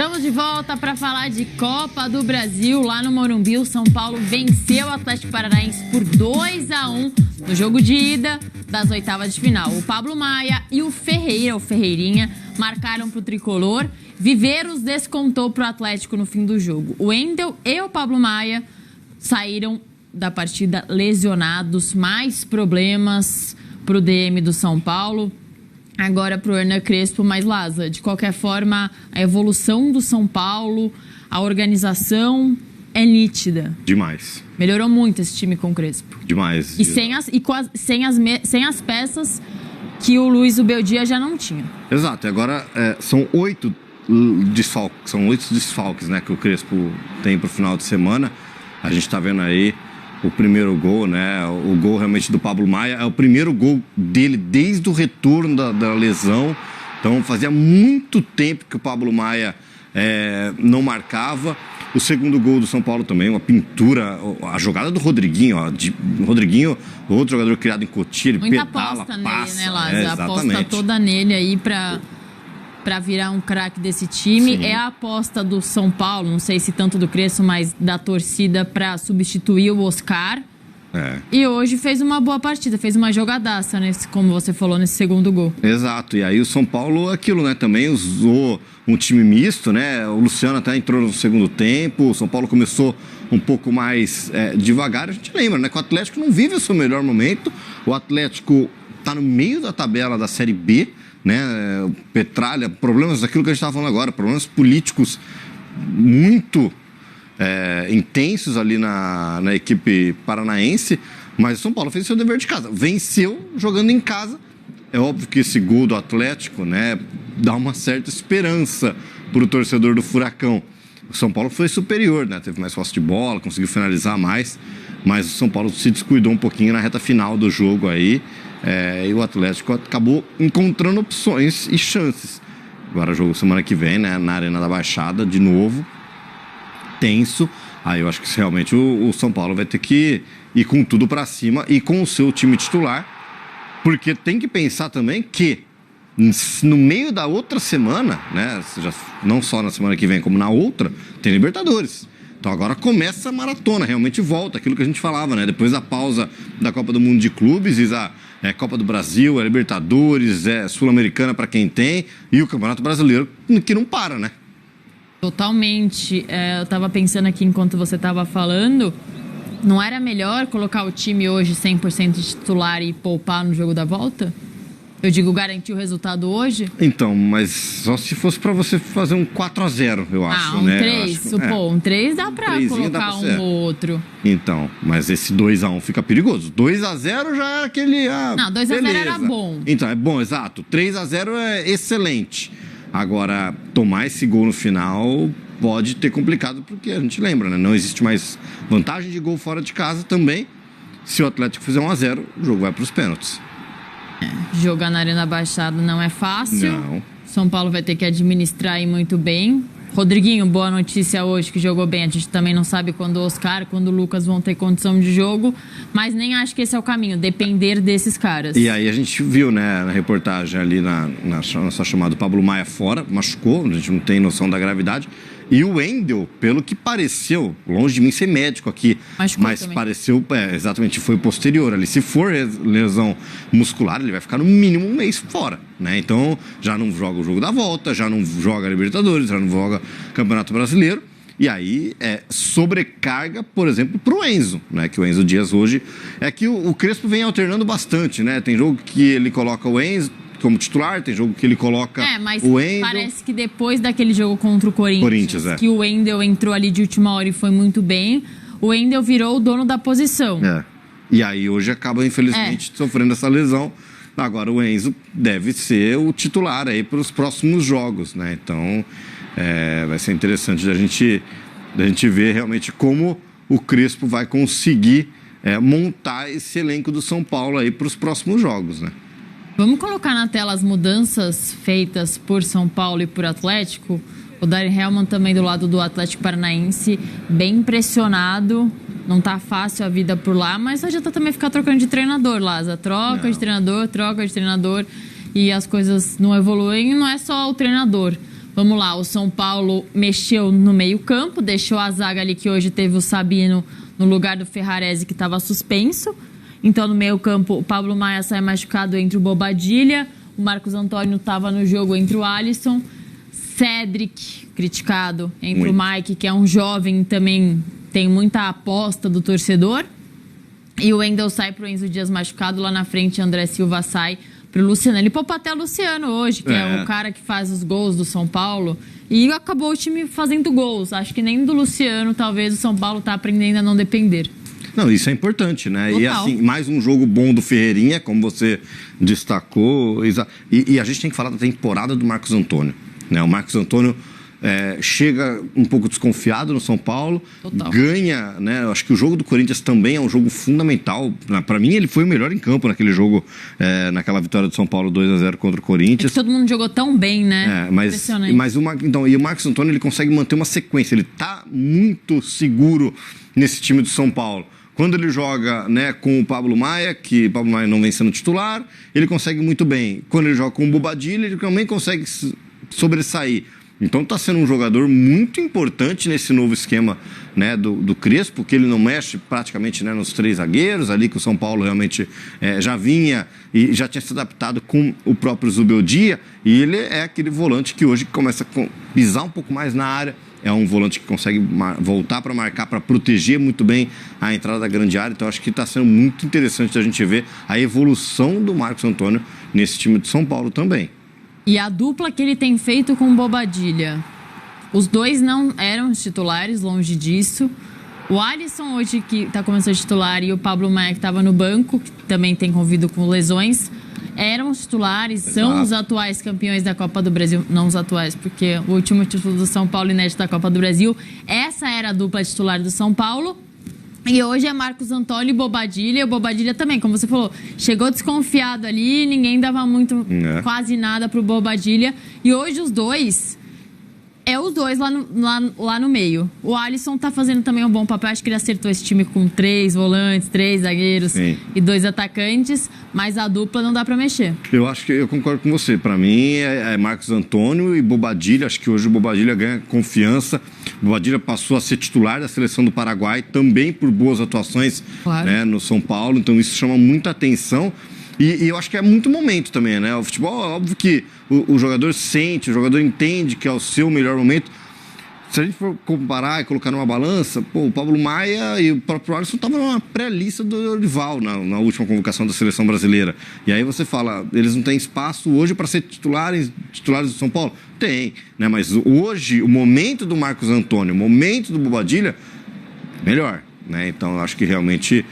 Estamos de volta para falar de Copa do Brasil. Lá no Morumbi, o São Paulo venceu o Atlético Paranaense por 2-1 no jogo de ida das oitavas de final. O Pablo Maia e o Ferreirinha, marcaram para o tricolor. Viveiros descontou para o Atlético no fim do jogo. O Wendel e o Pablo Maia saíram da partida lesionados. Mais problemas para o DM do São Paulo. Agora para o Hernan Crespo, mas Laza, de qualquer forma, a evolução do São Paulo, a organização é nítida. Demais. Melhorou muito esse time com o Crespo. Demais. E sem as peças que o Luiz Ubeldia já não tinha. Exato, e agora são 8 desfalques, né, que o Crespo tem para o final de semana. A gente está vendo aí o primeiro gol, né? O gol realmente do Pablo Maia. É o primeiro gol dele desde o retorno da lesão. Então fazia muito tempo que o Pablo Maia não marcava. O segundo gol do São Paulo também, uma pintura. A jogada do Rodriguinho, ó. Rodriguinho, outro jogador criado em Cotia, ele muita pedala, aposta passa. Nele, né, Lázaro? A aposta toda nele aí para virar um craque desse time. Sim. É a aposta do São Paulo, não sei se tanto do Crespo, mas da torcida, para substituir o Oscar. E hoje fez uma boa partida, fez uma jogadaça, como você falou, nesse segundo gol. Exato, e aí o São Paulo, aquilo, né, também usou um time misto, né, o Luciano até entrou no segundo tempo, o São Paulo começou um pouco mais devagar. A gente lembra, né, que o Atlético não vive o seu melhor momento, o Atlético está no meio da tabela da Série B, né, Petralha, problemas daquilo que a gente estava falando agora, problemas políticos muito intensos ali na equipe paranaense, mas o São Paulo fez seu dever de casa, venceu jogando em casa. É óbvio que esse gol do Atlético, né, dá uma certa esperança para o torcedor do Furacão. O São Paulo foi superior, né, teve mais posse de bola, conseguiu finalizar mais, mas o São Paulo se descuidou um pouquinho na reta final do jogo aí. E o Atlético acabou encontrando opções e chances. Agora jogo semana que vem, né, na Arena da Baixada, de novo, tenso. Aí eu acho que realmente o São Paulo vai ter que ir com tudo pra cima e com o seu time titular, porque tem que pensar também que no meio da outra semana, né, não só na semana que vem, como na outra, tem Libertadores. Então agora começa a maratona, realmente volta, aquilo que a gente falava, né? Depois da pausa da Copa do Mundo de Clubes, Copa do Brasil, Libertadores, Sul-Americana para quem tem, e o Campeonato Brasileiro, que não para, né? Totalmente. Eu estava pensando aqui enquanto você estava falando, não era melhor colocar o time hoje 100% titular e poupar no jogo da volta? Eu digo, garantir o resultado hoje? Então, mas só se fosse pra você fazer um 4-0, eu acho, um né? 3, um 3 dá pra colocar um ou outro. Então, mas esse 2-1 fica perigoso. 2-0 já é aquele... não, 2-0 era bom. Então, é bom, exato. 3-0 é excelente. Agora, tomar esse gol no final pode ter complicado, porque a gente lembra, né? Não existe mais vantagem de gol fora de casa também. Se o Atlético fizer 1-0, o jogo vai pros pênaltis. Jogar na Arena Baixada não é fácil. Não. São Paulo vai ter que administrar aí muito bem. Rodriguinho, boa notícia hoje, que jogou bem. A gente também não sabe quando o Oscar, quando o Lucas vão ter condição de jogo, mas nem acho que esse é o caminho, depender desses caras. E aí a gente viu, né, na reportagem ali na nossa chamada, Pablo Maia fora, machucou, a gente não tem noção da gravidade. E o Wendel, pelo que pareceu, longe de mim ser médico aqui, mas também pareceu, exatamente, foi posterior ali. Se for lesão muscular, ele vai ficar no mínimo um mês fora, né? Então, já não joga o jogo da volta, já não joga Libertadores, já não joga Campeonato Brasileiro. E aí, sobrecarga, por exemplo, pro Enzo, né? Que o Enzo Dias hoje... É que o Crespo vem alternando bastante, né? Tem jogo que ele coloca o Enzo como titular, tem jogo que ele coloca o Wendel. Parece que depois daquele jogo contra o Corinthians que o Wendel entrou ali de última hora e foi muito bem, o Wendel virou o dono da posição. E aí hoje acaba, infelizmente, sofrendo essa lesão. Agora o Enzo deve ser o titular aí para os próximos jogos, né? Então vai ser interessante da gente ver realmente como o Crespo vai conseguir montar esse elenco do São Paulo aí para os próximos jogos, né? Vamos colocar na tela as mudanças feitas por São Paulo e por Atlético. O Darren Hellman também do lado do Atlético Paranaense, bem pressionado. Não tá fácil a vida por lá, mas não adianta também ficar trocando de treinador, Laza. Troca de treinador, e as coisas não evoluem. Não é só o treinador. Vamos lá, o São Paulo mexeu no meio-campo, deixou a zaga ali que hoje teve o Sabino no lugar do Ferrarese, que estava suspenso. Então, no meio-campo, o Pablo Maia sai machucado entre o Bobadilla, o Marcos Antônio estava no jogo entre o Alisson, Cédric, criticado, entre o Mike, que é um jovem, também tem muita aposta do torcedor, e o Wendel sai para o Enzo Dias machucado, lá na frente André Silva sai pro Luciano. Ele poupou até o Luciano hoje, que é o cara que faz os gols do São Paulo. E acabou o time fazendo gols. Acho que nem do Luciano, talvez, o São Paulo tá aprendendo a não depender. Não, isso é importante, né? Total. E assim, mais um jogo bom do Ferreirinha, como você destacou. E a gente tem que falar da temporada do Marcos Antônio, né? O Marcos Antônio chega um pouco desconfiado no São Paulo. Total. Ganha, né? Eu acho que o jogo do Corinthians também é um jogo fundamental. Para mim, ele foi o melhor em campo naquele jogo, naquela vitória do São Paulo 2-0 contra o Corinthians. É que todo mundo jogou tão bem, né? Impressionante. Mas o Marcos Antônio, ele consegue manter uma sequência. Ele tá muito seguro nesse time do São Paulo. Quando ele joga, né, com o Pablo Maia, que o Pablo Maia não vem sendo titular, ele consegue muito bem. Quando ele joga com o Bobadilla, ele também consegue sobressair. Então está sendo um jogador muito importante nesse novo esquema, né, do Crespo, que ele não mexe praticamente, né, nos 3 zagueiros, ali que o São Paulo realmente já vinha e já tinha se adaptado com o próprio Zubeldia, e ele é aquele volante que hoje começa a pisar um pouco mais na área, é um volante que consegue voltar para marcar, para proteger muito bem a entrada da grande área. Então acho que está sendo muito interessante a gente ver a evolução do Marcos Antônio nesse time de São Paulo também. E a dupla que ele tem feito com o Bobadilla. Os dois não eram os titulares, longe disso. O Alisson hoje que está começando a titular e o Pablo Maia que estava no banco, que também tem convido com lesões, eram os titulares, são os atuais campeões da Copa do Brasil. Não os atuais, porque o último título do São Paulo inédito da Copa do Brasil, essa era a dupla titular do São Paulo. E hoje é Marcos Antônio e Bobadilla. E o Bobadilla também, como você falou, chegou desconfiado ali, ninguém dava muito, quase nada pro Bobadilla. E hoje os dois lá no meio. O Alisson tá fazendo também um bom papel. Acho que ele acertou esse time com 3 volantes, 3 zagueiros e 2 atacantes. Mas a dupla não dá pra mexer. Eu acho que eu concordo com você. Pra mim é Marcos Antônio e Bobadilla. Acho que hoje o Bobadilla ganha confiança. O Bobadilla passou a ser titular da seleção do Paraguai, também por boas atuações, né, no São Paulo. Então isso chama muita atenção. E eu acho que é muito momento também, né? O futebol, é óbvio que o jogador sente, o jogador entende que é o seu melhor momento. Se a gente for comparar e colocar numa balança, o Pablo Maia e o próprio Alisson estavam numa pré-lista do Dorival na última convocação da seleção brasileira. E aí você fala, eles não têm espaço hoje para ser titulares do São Paulo? Tem, né? Mas hoje, o momento do Marcos Antônio, o momento do Bobadilla, melhor. Né? Então, eu acho que realmente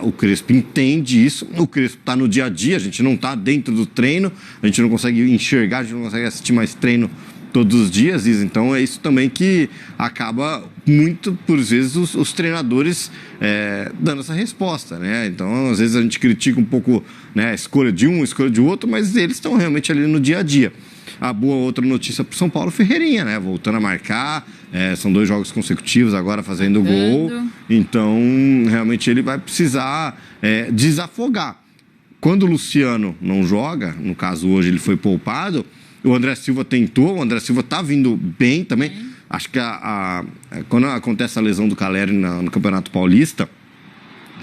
o Crespo entende isso. O Crespo está no dia a dia, a gente não está dentro do treino, a gente não consegue enxergar, a gente não consegue assistir mais treino todos os dias. Então, é isso também que acaba muito, por vezes, os treinadores dando essa resposta. Né? Então, às vezes a gente critica um pouco, né, a escolha de um, a escolha de outro, mas eles estão realmente ali no dia a dia. A boa outra notícia para o São Paulo, Ferreirinha, né? Voltando a marcar, são 2 jogos consecutivos agora fazendo gol. Então, realmente ele vai precisar desafogar. Quando o Luciano não joga, no caso hoje ele foi poupado, o André Silva tentou, o André Silva está vindo bem também. Acho que quando acontece a lesão do Caleri no Campeonato Paulista,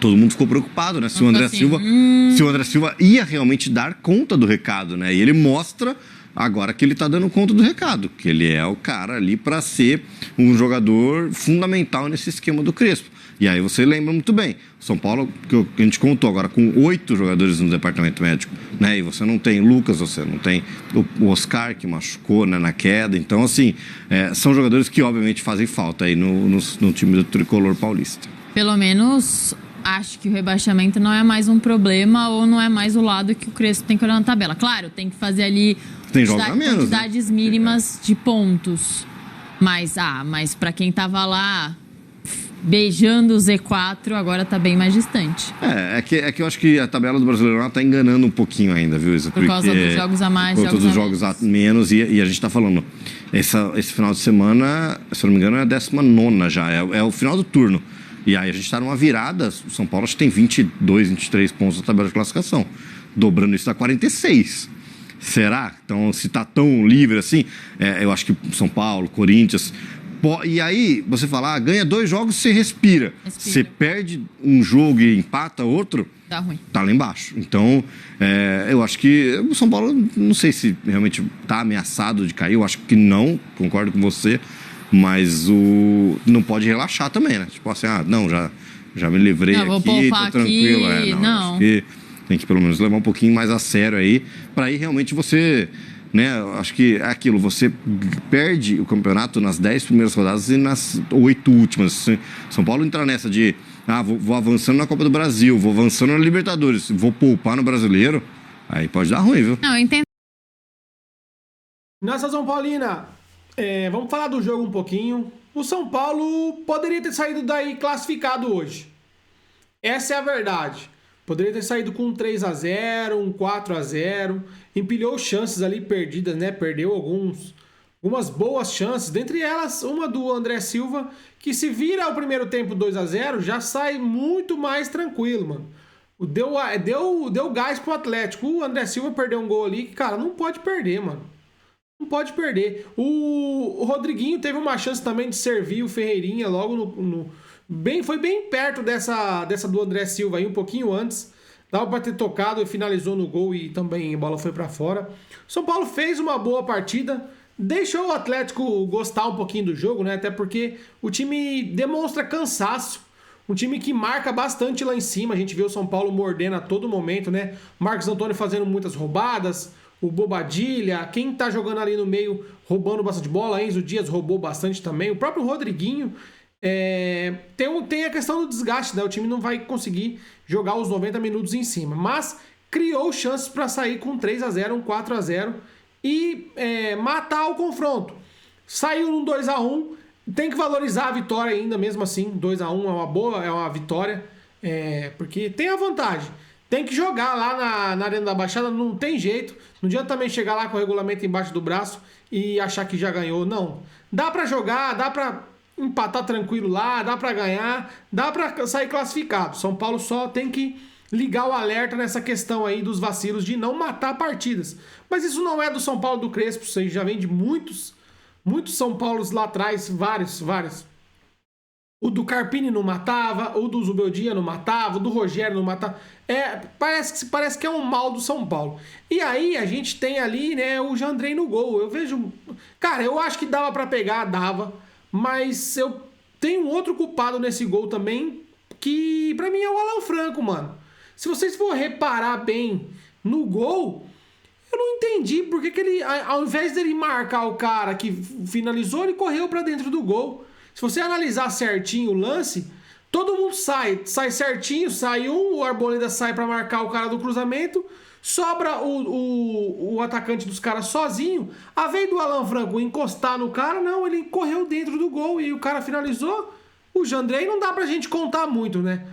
todo mundo ficou preocupado, né? Se o André Silva ia realmente dar conta do recado, né? E ele mostra agora que ele está dando conta do recado, que ele é o cara ali para ser um jogador fundamental nesse esquema do Crespo. E aí você lembra muito bem, São Paulo, que a gente contou agora, com 8 jogadores no departamento médico, né? E você não tem Lucas, você não tem o Oscar, que machucou, né, na queda. Então, assim, são jogadores que obviamente fazem falta aí no time do Tricolor Paulista. Pelo menos acho que o rebaixamento não é mais um problema ou não é mais o lado que o Crespo tem que olhar na tabela. Claro, tem que fazer ali quantidades mínimas de pontos. Mas para quem tava lá beijando o Z4, agora tá bem mais distante. É que eu acho que a tabela do Brasileirão tá enganando um pouquinho ainda, viu, Isa? Por causa dos jogos a mais, por causa dos jogos a menos. E a gente tá falando, esse final de semana, se eu não me engano, é a 19ª já, é o final do turno. E aí a gente tá numa virada, o São Paulo acho que tem 22, 23 pontos na tabela de classificação. Dobrando isso dá 46. Será? Então, se tá tão livre assim, eu acho que São Paulo, Corinthians... E aí, você fala, ganha 2 jogos, você respira. Você perde um jogo e empata outro, dá ruim. Tá lá embaixo. Então, eu acho que o São Paulo, não sei se realmente tá ameaçado de cair, eu acho que não, concordo com você, mas não pode relaxar também, né? Tipo assim, não, já me livrei aqui, tô tranquilo. Não. Acho que tem que pelo menos levar um pouquinho mais a sério aí, pra aí realmente você... Né, acho que é aquilo, você perde o campeonato nas 10 primeiras rodadas e nas 8 últimas. São Paulo entra nessa de vou avançando na Copa do Brasil, vou avançando na Libertadores, vou poupar no Brasileiro, aí pode dar ruim, viu? Não, eu entendo. Nessa São Paulina, vamos falar do jogo um pouquinho. O São Paulo poderia ter saído daí classificado hoje. Essa é a verdade. Poderia ter saído com um 3-0, um 4-0, empilhou chances ali perdidas, né? Perdeu algumas boas chances, dentre elas uma do André Silva, que se vira o primeiro tempo 2-0, já sai muito mais tranquilo, mano. Deu gás pro Atlético. O André Silva perdeu um gol ali que, cara, não pode perder, mano. Não pode perder. O Rodriguinho teve uma chance também de servir o Ferreirinha logo foi bem perto dessa do André Silva aí, um pouquinho antes. Dava para ter tocado e finalizou no gol e também a bola foi para fora. São Paulo fez uma boa partida, deixou o Atlético gostar um pouquinho do jogo, né? Até porque o time demonstra cansaço. Um time que marca bastante lá em cima. A gente vê o São Paulo mordendo a todo momento, né? Marcos Antônio fazendo muitas roubadas, o Bobadilha, quem tá jogando ali no meio roubando bastante bola, Enzo Dias roubou bastante também, o próprio Rodriguinho. Tem a questão do desgaste, né? O time não vai conseguir jogar os 90 minutos em cima, mas criou chances para sair com 3-0, um 4-0 e matar o confronto. Saiu num 2-1, tem que valorizar a vitória ainda, mesmo assim. 2-1 é uma vitória, porque tem a vantagem. Tem que jogar lá na Arena da Baixada, não tem jeito. Não adianta também chegar lá com o regulamento embaixo do braço e achar que já ganhou. Não. Dá pra jogar, dá pra empatar tranquilo lá, dá pra ganhar, dá pra sair classificado. São Paulo só tem que ligar o alerta nessa questão aí dos vacilos de não matar partidas. Mas isso não é do São Paulo do Crespo, isso aí já vem de muitos São Paulos lá atrás, vários. O do Carpini não matava, o do Zubeldia não matava, o do Rogério não matava. Parece que é um mal do São Paulo. E aí a gente tem ali, né, o Jandrei no gol. Eu vejo... Cara, eu acho que dava pra pegar, dava. Mas eu tenho um outro culpado nesse gol também, que pra mim é o Alan Franco, mano. Se vocês for reparar bem no gol, eu não entendi porque que ele, ao invés dele marcar o cara que finalizou, ele correu pra dentro do gol. Se você analisar certinho o lance, todo mundo sai certinho, sai o Arboleda sai pra marcar o cara do cruzamento, sobra o atacante dos caras sozinho. A vez do Alan Franco encostar no cara, não, ele correu dentro do gol e o cara finalizou. O Jandrei não dá pra gente contar muito, né?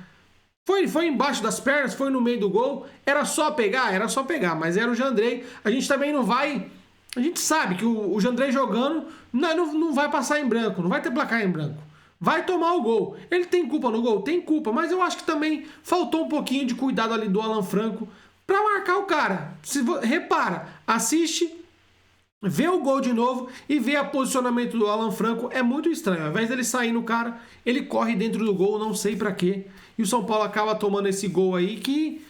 Foi embaixo das pernas, foi no meio do gol, era só pegar, mas era o Jandrei. A gente também não vai... A gente sabe que o Jandrei jogando não vai passar em branco, não vai ter placar em branco. Vai tomar o gol. Ele tem culpa no gol? Tem culpa, mas eu acho que também faltou um pouquinho de cuidado ali do Alan Franco pra marcar o cara. Repara, assiste, vê o gol de novo e vê o posicionamento do Alan Franco. É muito estranho. Ao invés dele sair no cara, ele corre dentro do gol, não sei pra quê. E o São Paulo acaba tomando esse gol aí que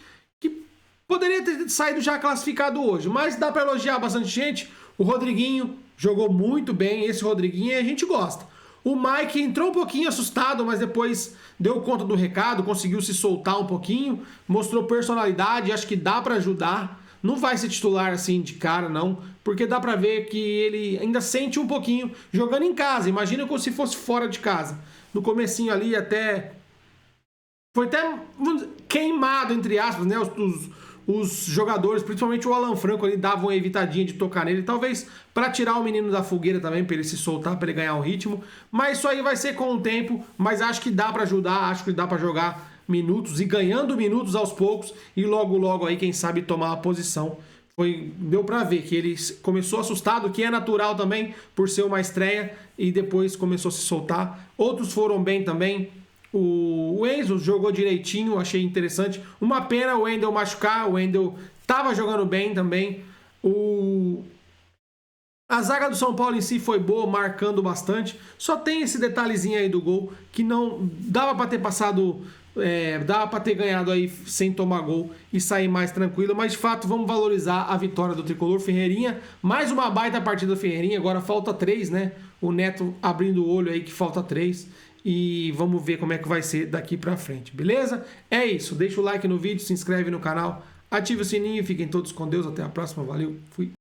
poderia ter saído já classificado hoje. Mas dá pra elogiar bastante gente. O Rodriguinho jogou muito bem. Esse Rodriguinho a gente gosta. O Mike entrou um pouquinho assustado, mas depois deu conta do recado, conseguiu se soltar um pouquinho, mostrou personalidade, acho que dá pra ajudar. Não vai ser titular assim de cara, não, porque dá pra ver que ele ainda sente um pouquinho jogando em casa. Imagina como se fosse fora de casa. No comecinho ali foi até queimado, entre aspas, né? Os jogadores, principalmente o Alan Franco, ali davam uma evitadinha de tocar nele, talvez para tirar o menino da fogueira também, para ele se soltar, para ele ganhar o ritmo, mas isso aí vai ser com o tempo, mas acho que dá para ajudar, acho que dá para jogar minutos e ganhando minutos aos poucos e logo aí, quem sabe, tomar a posição. Deu para ver que ele começou assustado, que é natural também, por ser uma estreia, e depois começou a se soltar. Outros foram bem também. O Enzo jogou direitinho, achei interessante. Uma pena o Wendel machucar, o Wendel tava jogando bem também. A zaga do São Paulo em si foi boa, marcando bastante. Só tem esse detalhezinho aí do gol que não dava para ter passado, dava para ter ganhado aí sem tomar gol e sair mais tranquilo. Mas de fato, vamos valorizar a vitória do tricolor. Ferreirinha, mais uma baita partida do Ferreirinha. Agora falta 3, né? O Neto abrindo o olho aí que falta 3. E vamos ver como é que vai ser daqui pra frente, beleza? É isso. Deixa o like no vídeo, se inscreve no canal, ative o sininho e fiquem todos com Deus. Até a próxima. Valeu. Fui.